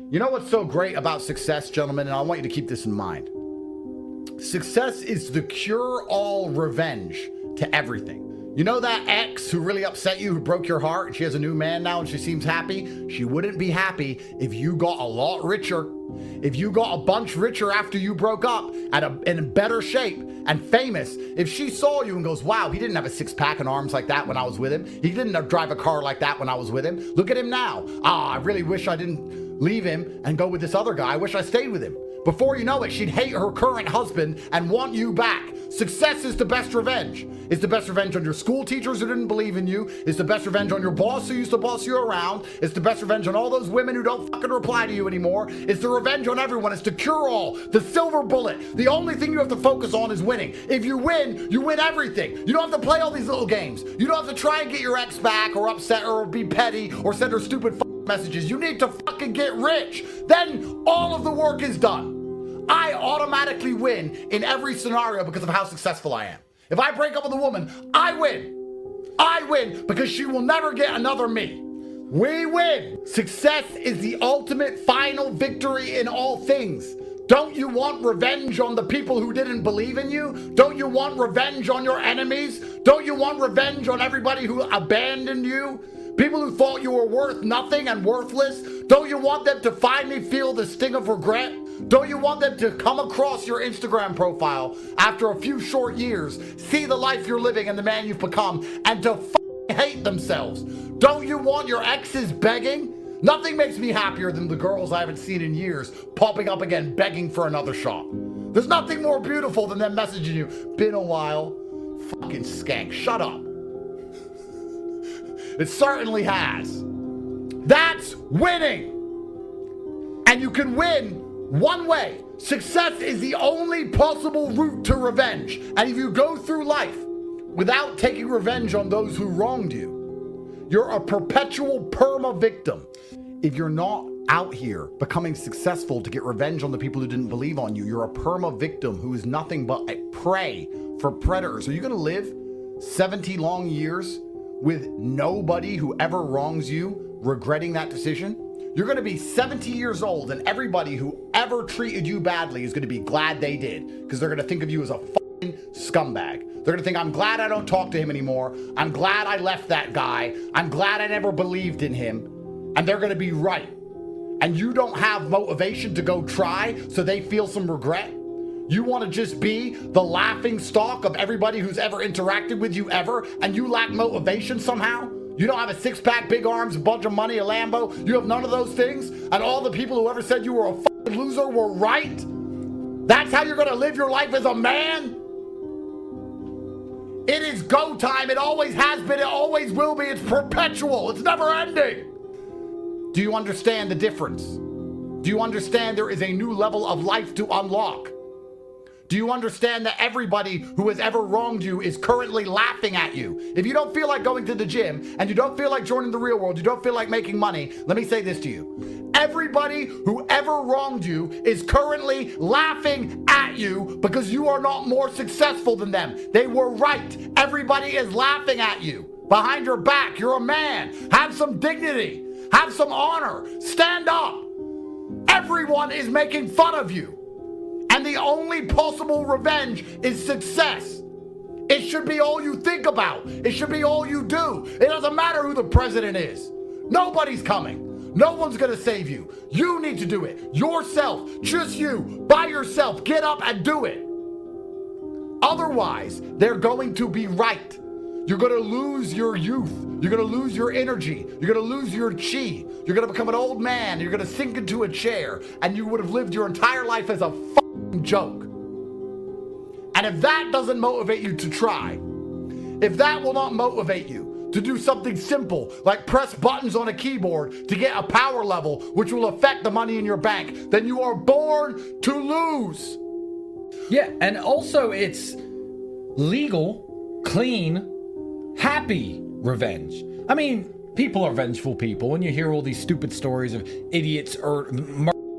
You know what's so great about success, gentlemen, and I want you to keep this in mind. Success is the cure-all revenge to everything. You know that ex who really upset you, who broke your heart, and she has a new man now and she seems happy? She wouldn't be happy if you got a lot richer. If you got a bunch richer after you broke up, in better shape and famous. If she saw you and goes, wow, he didn't have a six-pack and arms like that when I was with him. He didn't drive a car like that when I was with him. Look at him now. I really wish I didn't leave him and go with this other guy. I wish I stayed with him. Before you know it, she'd hate her current husband and want you back. Success is the best revenge. It's the best revenge on your school teachers who didn't believe in you. It's the best revenge on your boss who used to boss you around. It's the best revenge on all those women who don't fucking reply to you anymore. It's the revenge on everyone. It's the cure-all, the silver bullet. The only thing you have to focus on is winning. If you win everything. You don't have to play all these little games. You don't have to try and get your ex back or upset her or be petty or send her stupid messages. You need to fucking get rich. Then all of the work is done. I automatically win in every scenario because of how successful I am. If I break up with a woman, I win. I win because she will never get another me. We win. Success is the ultimate final victory in all things. Don't you want revenge on the people who didn't believe in you? Don't you want revenge on your enemies? Don't you want revenge on everybody who abandoned you? People who thought you were worth nothing and worthless? Don't you want them to finally feel the sting of regret? Don't you want them to come across your Instagram profile after a few short years, see the life you're living and the man you've become, and to hate themselves? Don't you want your exes begging? Nothing makes me happier than the girls I haven't seen in years popping up again begging for another shot. There's nothing more beautiful than them messaging you. Been a while. Fucking skank. Shut up. It certainly has. That's winning. And you can win one way. Success is the only possible route to revenge. And if you go through life without taking revenge on those who wronged you, you're a perpetual perma-victim. If you're not out here becoming successful to get revenge on the people who didn't believe on you, you're a perma-victim who is nothing but a prey for predators. Are you going to live 70 long years with nobody who ever wrongs you regretting that decision? You're going to be 70 years old and everybody who ever treated you badly is going to be glad they did, because they're going to think of you as a fucking scumbag. They're going to think, I'm glad I don't talk to him anymore. I'm glad I left that guy. I'm glad I never believed in him. And they're going to be right. And you don't have motivation to go try, so they feel some regret. You want to just be the laughing stock of everybody who's ever interacted with you ever, and you lack motivation somehow? You don't have a six-pack, big arms, a bunch of money, a Lambo. You have none of those things, and all the people who ever said you were a fucking loser were right? That's how you're going to live your life as a man? It is go time. It always has been. It always will be. It's perpetual. It's never ending. Do you understand the difference? Do you understand there is a new level of life to unlock? Do you understand that everybody who has ever wronged you is currently laughing at you? If you don't feel like going to the gym and you don't feel like joining the real world, you don't feel like making money, let me say this to you. Everybody who ever wronged you is currently laughing at you because you are not more successful than them. They were right. Everybody is laughing at you. Behind your back, you're a man. Have some dignity. Have some honor. Stand up. Everyone is making fun of you. And the only possible revenge is success. It should be all you think about. It should be all you do. It doesn't matter who the president is. Nobody's coming. No one's going to save you. You need to do it. Yourself. Just you. By yourself. Get up and do it. Otherwise, they're going to be right. You're going to lose your youth. You're going to lose your energy. You're going to lose your chi. You're going to become an old man. You're going to sink into a chair. And you would have lived your entire life as a joke. And if that doesn't motivate you to try, if that will not motivate you to do something simple like press buttons on a keyboard to get a power level which will affect the money in your bank, then you are born to lose. Yeah, and also it's legal, clean, happy revenge. I mean, people are vengeful people, and you hear all these stupid stories of idiots or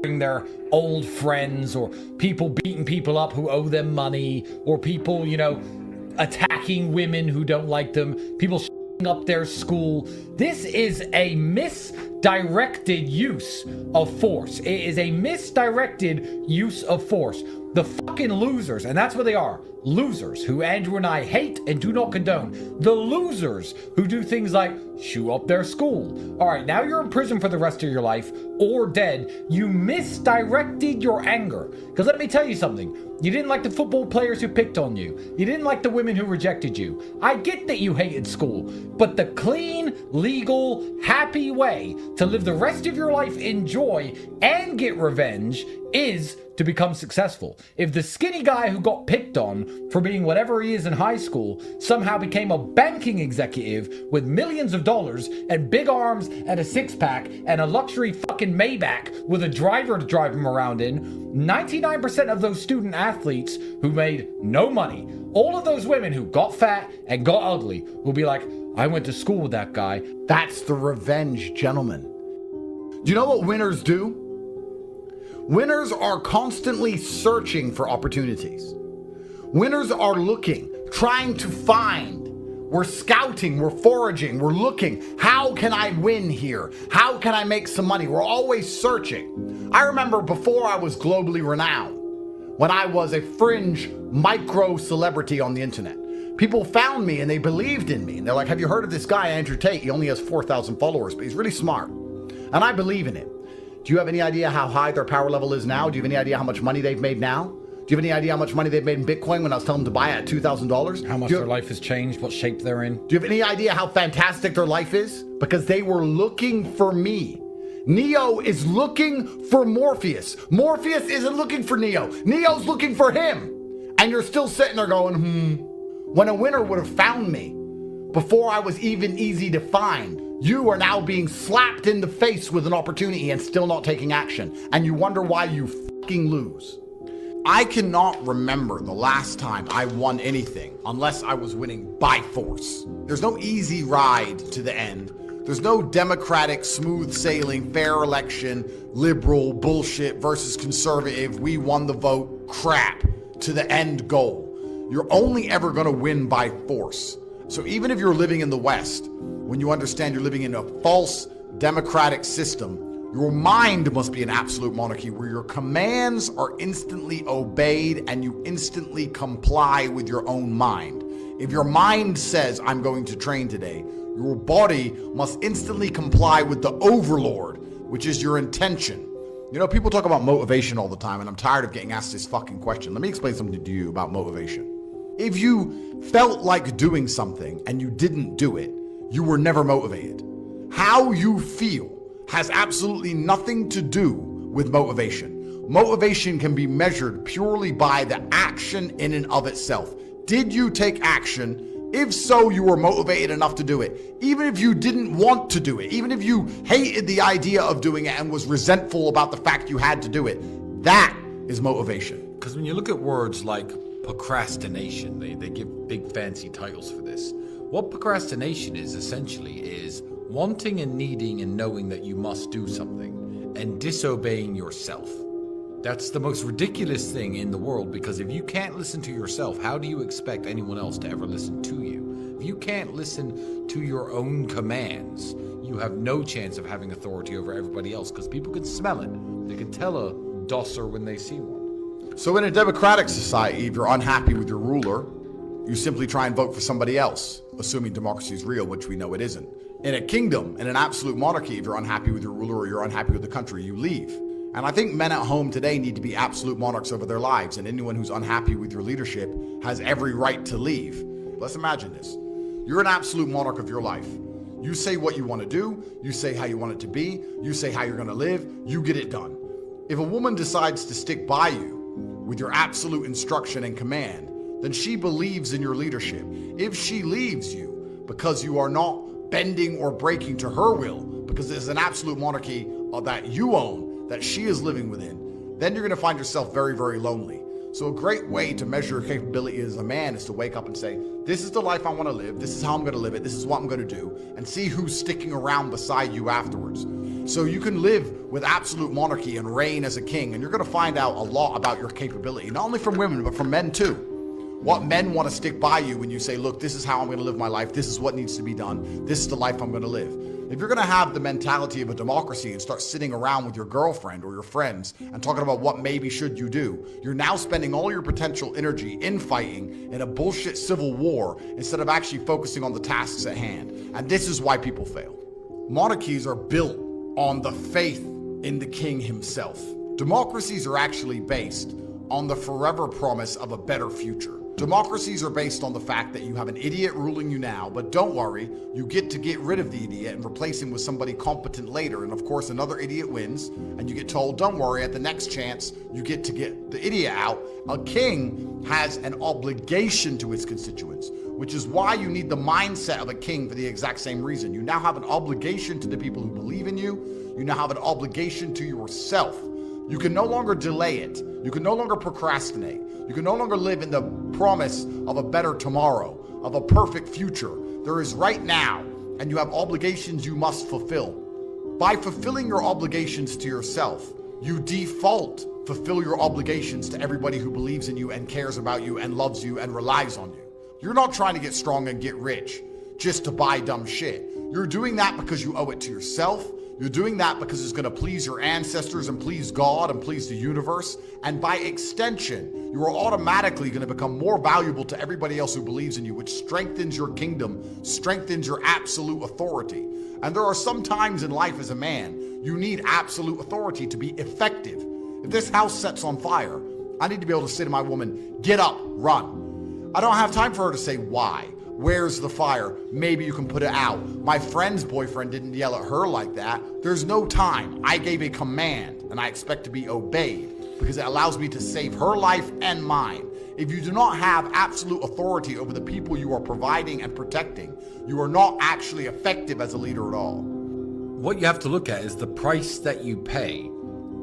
their old friends, or people beating people up who owe them money, or people, attacking women who don't like them, people up their school. This is a misdirected use of force. It is a misdirected use of force. The fucking losers, and that's what they are, losers, who Andrew and I hate and do not condone. The losers who do things like shoot up their school. All right, now you're in prison for the rest of your life or dead. You misdirected your anger. Because let me tell you something. You didn't like the football players who picked on you. You didn't like the women who rejected you. I get that you hated school, but the clean, legal, happy way to live the rest of your life in joy and get revenge is to become successful. If the skinny guy who got picked on for being whatever he is in high school somehow became a banking executive with millions of dollars and big arms and a six-pack and a luxury fucking Maybach with a driver to drive him around in, 99% of those student athletes who made no money, all of those women who got fat and got ugly, will be like, I went to school with that guy. That's the revenge, gentlemen. Do you know what winners do? Winners are constantly searching for opportunities. Winners are looking, trying to find. We're scouting, we're foraging, we're looking. How can I win here? How can I make some money? We're always searching. I remember before I was globally renowned, when I was a fringe micro celebrity on the internet, people found me and they believed in me. And they're like, have you heard of this guy, Andrew Tate? He only has 4,000 followers, but he's really smart. And I believe in him. Do you have any idea how high their power level is now? Do you have any idea how much money they've made now? Do you have any idea how much money they've made in Bitcoin when I was telling them to buy it at $2,000? How much their life has changed, what shape they're in. Do you have any idea how fantastic their life is? Because they were looking for me. Neo is looking for Morpheus. Morpheus isn't looking for Neo. Neo's looking for him. And you're still sitting there going, When a winner would have found me before I was even easy to find, you are now being slapped in the face with an opportunity and still not taking action. And you wonder why you fucking lose. I cannot remember the last time I won anything unless I was winning by force. There's no easy ride to the end. There's no democratic, smooth sailing, fair election, liberal, bullshit versus conservative, we won the vote, crap, to the end goal. You're only ever gonna win by force. So even if you're living in the West, when you understand you're living in a false democratic system, your mind must be an absolute monarchy where your commands are instantly obeyed and you instantly comply with your own mind. If your mind says, I'm going to train today, your body must instantly comply with the overlord, which is your intention. You know, people talk about motivation all the time, and I'm tired of getting asked this fucking question. Let me explain something to you about motivation. If you felt like doing something and you didn't do it, you were never motivated. How you feel has absolutely nothing to do with motivation. Motivation can be measured purely by the action in and of itself. Did you take action? If so, you were motivated enough to do it. Even if you didn't want to do it, even if you hated the idea of doing it and was resentful about the fact you had to do it, that is motivation. Because when you look at words like procrastination, they give big fancy titles for this. What procrastination is essentially is wanting and needing and knowing that you must do something and disobeying yourself. That's the most ridiculous thing in the world, because if you can't listen to yourself, how do you expect anyone else to ever listen to you? If you can't listen to your own commands, you have no chance of having authority over everybody else, because people can smell it. They can tell a dosser when they see one. So in a democratic society, if you're unhappy with your ruler, you simply try and vote for somebody else, assuming democracy is real, which we know it isn't. In a kingdom, in an absolute monarchy, if you're unhappy with your ruler or you're unhappy with the country, you leave. And I think men at home today need to be absolute monarchs over their lives, and anyone who's unhappy with your leadership has every right to leave. Let's imagine this. You're an absolute monarch of your life. You say what you want to do, you say how you want it to be, you say how you're going to live, you get it done. If a woman decides to stick by you with your absolute instruction and command, then she believes in your leadership. If she leaves you because you are not bending or breaking to her will, because there's an absolute monarchy that you own, that she is living within, then you're going to find yourself very, very lonely. So a great way to measure your capability as a man is to wake up and say, this is the life I want to live, this is how I'm going to live it, this is what I'm going to do, and see who's sticking around beside you afterwards. So you can live with absolute monarchy and reign as a king, and you're going to find out a lot about your capability, not only from women, but from men too. What men want to stick by you when you say, look, this is how I'm going to live my life. This is what needs to be done. This is the life I'm going to live. If you're going to have the mentality of a democracy and start sitting around with your girlfriend or your friends and talking about what maybe should you do, you're now spending all your potential energy infighting in a bullshit civil war instead of actually focusing on the tasks at hand. And this is why people fail. Monarchies are built on the faith in the king himself. Democracies are actually based on the forever promise of a better future. Democracies are based on the fact that you have an idiot ruling you now, but don't worry, you get rid of the idiot and replace him with somebody competent later. And of course, another idiot wins, and you get told, don't worry, at the next chance, you get to get the idiot out. A king has an obligation to his constituents, which is why you need the mindset of a king for the exact same reason. You now have an obligation to the people who believe in you. You now have an obligation to yourself. You can no longer delay it. You can no longer procrastinate. You can no longer live in the promise of a better tomorrow, of a perfect future. There is right now, and you have obligations you must fulfill. By fulfilling your obligations to yourself, you default fulfill your obligations to everybody who believes in you and cares about you and loves you and relies on you. You're not trying to get strong and get rich just to buy dumb shit. You're doing that because you owe it to yourself. You're doing that because it's going to please your ancestors and please God and please the universe. And by extension, you are automatically going to become more valuable to everybody else who believes in you, which strengthens your kingdom, strengthens your absolute authority. And there are some times in life as a man, you need absolute authority to be effective. If this house sets on fire, I need to be able to say to my woman, get up, run. I don't have time for her to say why. Where's the fire? Maybe you can put it out. My friend's boyfriend didn't yell at her like that. There's no time. I gave a command and I expect to be obeyed because it allows me to save her life and mine. If you do not have absolute authority over the people you are providing and protecting, you are not actually effective as a leader at all. What you have to look at is the price that you pay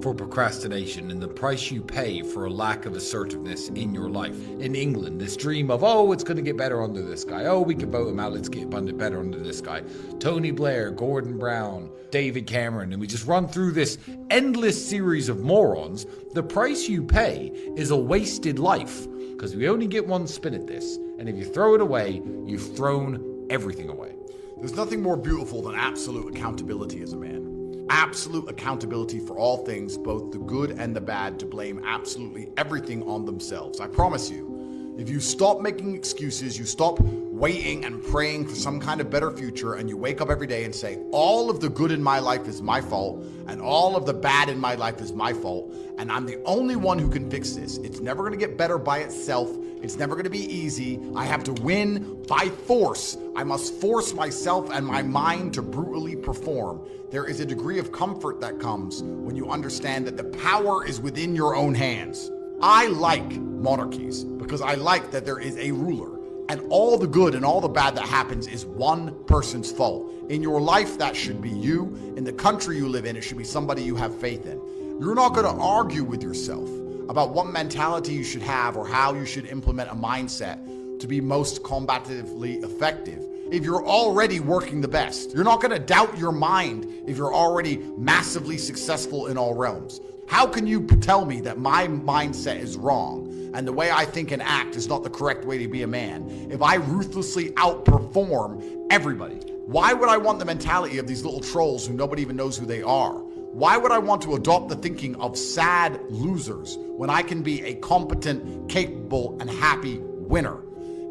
for procrastination and the price you pay for a lack of assertiveness in your life. In England, this dream of, oh, it's going to get better under this guy. Oh, we can vote him out. Let's get better under this guy. Tony Blair, Gordon Brown, David Cameron, and we just run through this endless series of morons. The price you pay is a wasted life because we only get one spin at this. And if you throw it away, you've thrown everything away. There's nothing more beautiful than absolute accountability as a man. Absolute accountability for all things, both the good and the bad, to blame absolutely everything on themselves. I promise you, if you stop making excuses, you stop waiting and praying for some kind of better future, and you wake up every day and say, all of the good in my life is my fault, and all of the bad in my life is my fault, and I'm the only one who can fix this. It's never going to get better by itself. It's never going to be easy. I have to win by force. I must force myself and my mind to brutally perform. There is a degree of comfort that comes when you understand that the power is within your own hands. I like monarchies because I like that there is a ruler, and all the good and all the bad that happens is one person's fault. In your life, that should be you. In the country you live in, it should be somebody you have faith in. You're not going to argue with yourself about what mentality you should have or how you should implement a mindset to be most combatively effective if you're already working the best. You're not going to doubt your mind if you're already massively successful in all realms. How can you tell me that my mindset is wrong and the way I think and act is not the correct way to be a man if I ruthlessly outperform everybody? Why would I want the mentality of these little trolls who nobody even knows who they are? Why would I want to adopt the thinking of sad losers when I can be a competent, capable, and happy winner?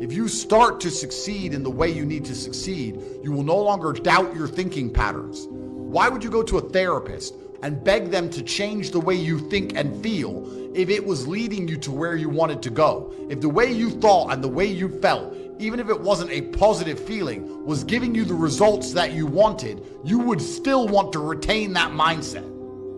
If you start to succeed in the way you need to succeed, you will no longer doubt your thinking patterns. Why would you go to a therapist and beg them to change the way you think and feel if it was leading you to where you wanted to go? If the way you thought and the way you felt, even if it wasn't a positive feeling, was giving you the results that you wanted, you would still want to retain that mindset.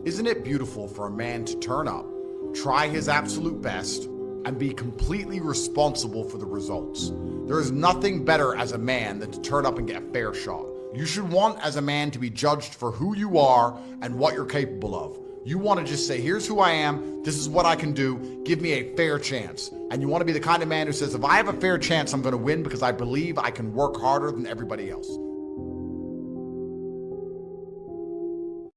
Isn't it beautiful for a man to turn up, try his absolute best, and be completely responsible for the results? There is nothing better as a man than to turn up and get a fair shot. You should want as a man to be judged for who you are and what you're capable of. You want to just say, here's who I am, this is what I can do, give me a fair chance. And you want to be the kind of man who says, if I have a fair chance, I'm going to win because I believe I can work harder than everybody else.